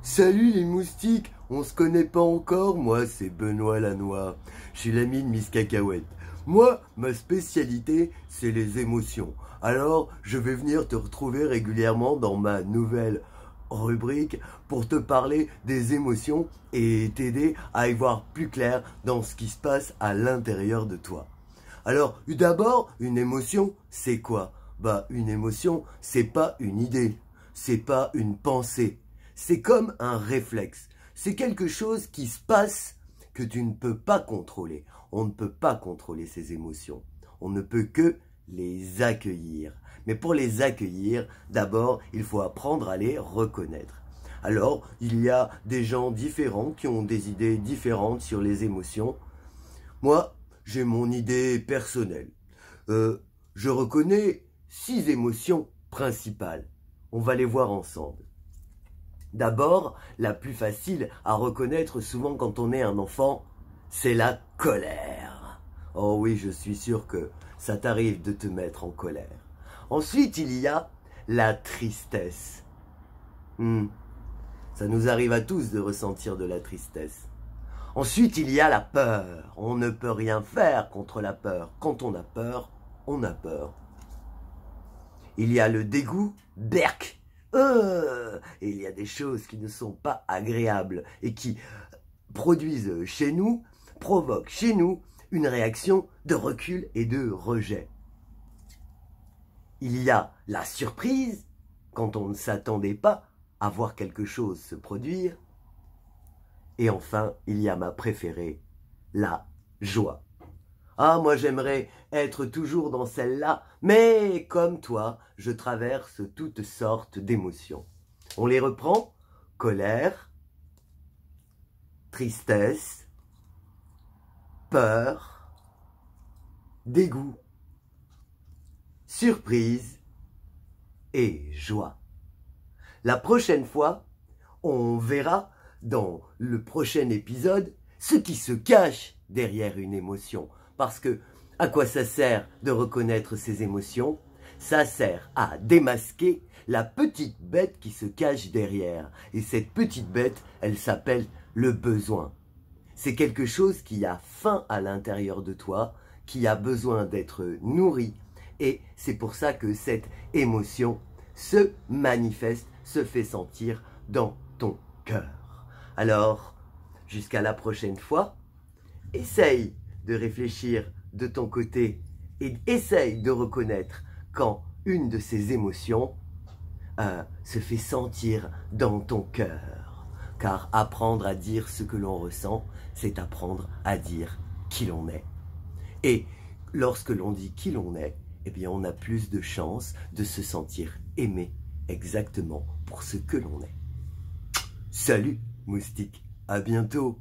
Salut les moustiques, on se connaît pas encore, moi c'est Benoît Lanois, je suis l'ami de Miss Cacahuète. Moi, ma spécialité, c'est les émotions. Alors, je vais venir te retrouver régulièrement dans ma nouvelle rubrique pour te parler des émotions et t'aider à y voir plus clair dans ce qui se passe à l'intérieur de toi. Alors, d'abord, une émotion, c'est quoi? Une émotion, c'est pas une idée, c'est pas une pensée. C'est comme un réflexe. C'est quelque chose qui se passe que tu ne peux pas contrôler. On ne peut pas contrôler ces émotions. On ne peut que les accueillir. Mais pour les accueillir, d'abord, il faut apprendre à les reconnaître. Alors, il y a des gens différents qui ont des idées différentes sur les émotions. Moi, j'ai mon idée personnelle. Je reconnais 6 émotions principales. On va les voir ensemble. D'abord, la plus facile à reconnaître souvent quand on est un enfant, c'est la colère. Oh oui, je suis sûr que ça t'arrive de te mettre en colère. Ensuite, il y a la tristesse. Ça nous arrive à tous de ressentir de la tristesse. Ensuite, il y a la peur. On ne peut rien faire contre la peur. Quand on a peur, on a peur. Il y a le dégoût, berk. Et il y a des choses qui ne sont pas agréables et qui produisent chez nous, provoquent chez nous une réaction de recul et de rejet. Il y a la surprise, quand on ne s'attendait pas à voir quelque chose se produire. Et enfin, il y a ma préférée, la joie. Ah, moi j'aimerais être toujours dans celle-là, mais comme toi, je traverse toutes sortes d'émotions. On les reprend: colère, tristesse, peur, dégoût, surprise et joie. La prochaine fois, on verra dans le prochain épisode ce qui se cache derrière une émotion. Parce que, à quoi ça sert de reconnaître ces émotions? Ça sert à démasquer la petite bête qui se cache derrière. Et cette petite bête, elle s'appelle le besoin. C'est quelque chose qui a faim à l'intérieur de toi, qui a besoin d'être nourri. Et c'est pour ça que cette émotion se manifeste, se fait sentir dans ton cœur. Alors, jusqu'à la prochaine fois, essaye de réfléchir de ton côté et essaye de reconnaître quand une de ces émotions se fait sentir dans ton cœur. Car apprendre à dire ce que l'on ressent, c'est apprendre à dire qui l'on est. Et lorsque l'on dit qui l'on est, eh bien on a plus de chances de se sentir aimé exactement pour ce que l'on est. Salut moustique, à bientôt.